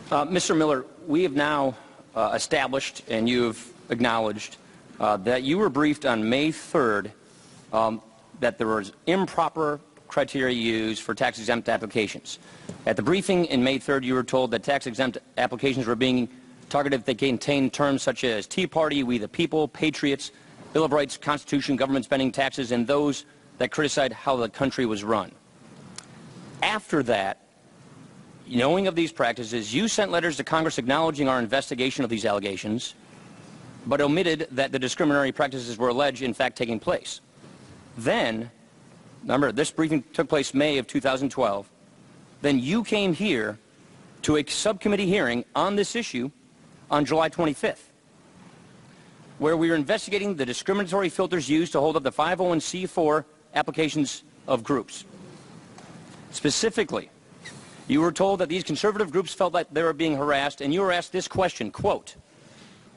Mr. Miller, we have now established, and you've acknowledged, that you were briefed on May 3rd that there was improper criteria used for tax-exempt applications. At the briefing in May 3rd, you were told that tax-exempt applications were being targeted if they contained terms such as Tea Party, We the People, Patriots, Bill of Rights, Constitution, government spending, taxes, and those that criticized how the country was run. After that, knowing of these practices, you sent letters to Congress acknowledging our investigation of these allegations, but omitted that the discriminatory practices were alleged, in fact, taking place. Then, remember, this briefing took place May of 2012. Then you came here to a subcommittee hearing on this issue on July 25th, where we were investigating the discriminatory filters used to hold up the 501c4 applications of groups. Specifically, you were told that these conservative groups felt like they were being harassed, and you were asked this question, quote,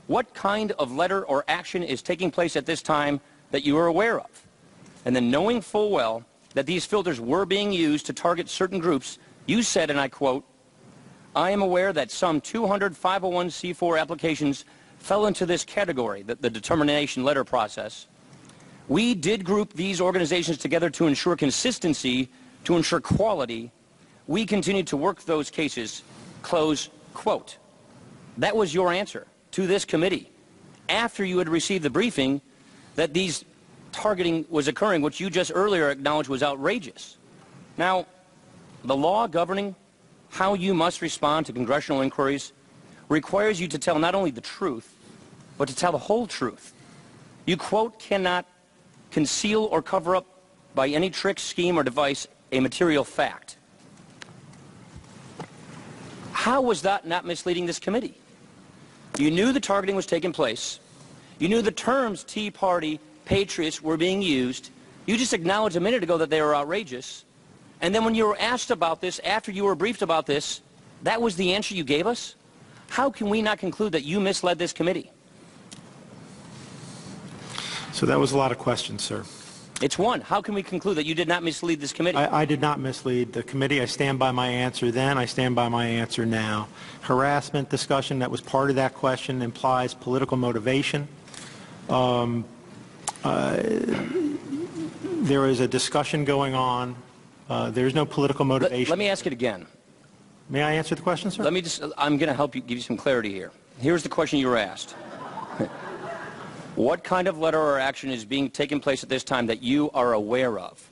what kind of letter or action is taking place at this time that you are aware of? And then knowing full well that these filters were being used to target certain groups, you said, and I quote, I am aware that some 200 501c4 applications fell into this category, the determination letter process. We did group these organizations together to ensure consistency, to ensure quality. We continue to work those cases, close quote. That was your answer to this committee after you had received the briefing that these targeting was occurring, which you just earlier acknowledged was outrageous. Now, the law governing how you must respond to congressional inquiries requires you to tell not only the truth, but to tell the whole truth. You, quote, cannot conceal or cover up by any trick, scheme, or device a material fact. How was that not misleading this committee? You knew the targeting was taking place. You knew the terms Tea Party, Patriots were being used. You just acknowledged a minute ago that they were outrageous. And then when you were asked about this, after you were briefed about this, that was the answer you gave us? How can we not conclude that you misled this committee? So that was a lot of questions, sir. It's one. How can we conclude that you did not mislead this committee? I did not mislead the committee. I stand by my answer then. I stand by my answer now. Harassment discussion that was part of that question implies political motivation. There is a discussion going on. There is no political motivation. Let me ask it again. May I answer the question, sir? I'm going to help you, give you some clarity here. Here's the question you were asked. What kind of letter or action is being taken place at this time that you are aware of?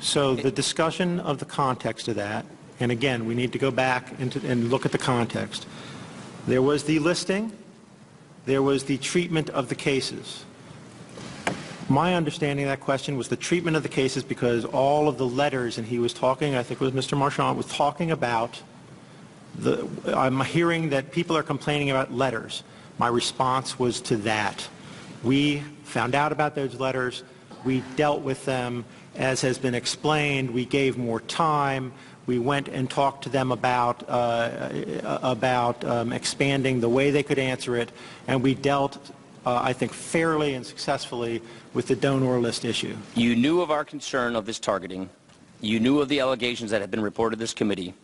So the discussion of the context of that, and again, we need to go back and look at the context. There was the listing. There was the treatment of the cases. My understanding of that question was the treatment of the cases because all of the letters, and he was talking, I think it was Mr. Marchand, was talking about I'm hearing that people are complaining about letters. My response was to that. We found out about those letters. We dealt with them. As has been explained, we gave more time. We went and talked to them about expanding the way they could answer it, and we dealt, I think, fairly and successfully with the donor list issue. You knew of our concern of this targeting. You knew of the allegations that had been reported to this committee.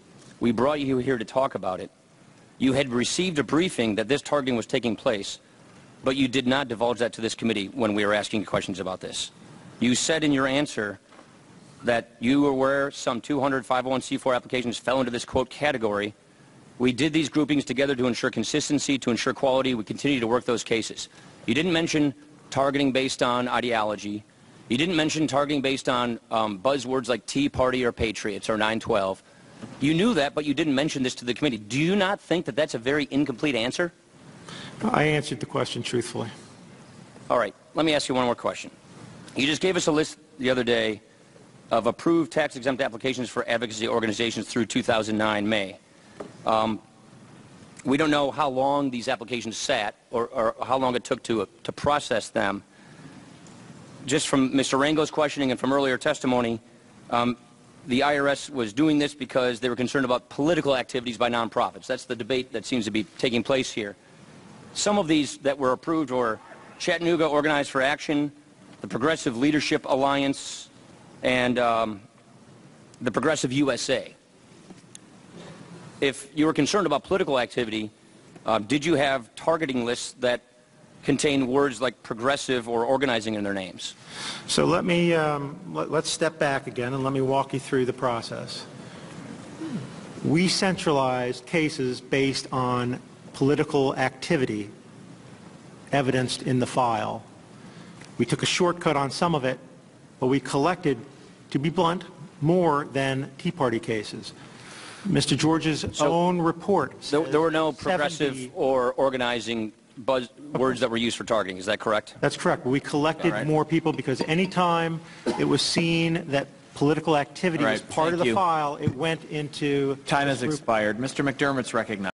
We brought you here to talk about it. You had received a briefing that this targeting was taking place, but you did not divulge that to this committee when we were asking questions about this. You said in your answer that you were aware some 200 501c4 applications fell into this, quote, category. We did these groupings together to ensure consistency, to ensure quality. We continue to work those cases. You didn't mention targeting based on ideology. You didn't mention targeting based on buzzwords like Tea Party or Patriots or 9/12. You knew that, but you didn't mention this to the committee. Do you not think that that's a very incomplete answer? I answered the question truthfully. All right. Let me ask you one more question. You just gave us a list the other day of approved tax-exempt applications for advocacy organizations through 2009 May. We don't know how long these applications sat or how long it took to process them. Just from Mr. Rango's questioning and from earlier testimony, the IRS was doing this because they were concerned about political activities by nonprofits. That's the debate that seems to be taking place here. Some of these that were approved were Chattanooga Organized for Action, the Progressive Leadership Alliance, and the Progressive USA. if you were concerned about political activity, did you have targeting lists that contain words like progressive or organizing in their names? So let me, let's step back again and let me walk you through the process. We centralized cases based on political activity evidenced in the file. We took a shortcut on some of it, but we collected, to be blunt, more than Tea Party cases. Mr. George's own report says there were no progressive 70 or organizing words that were used for targeting. Is that correct? That's correct. We collected more people because any time it was seen that political activity was part of the file, it went into... Time has expired. Mr. McDermott's recognized.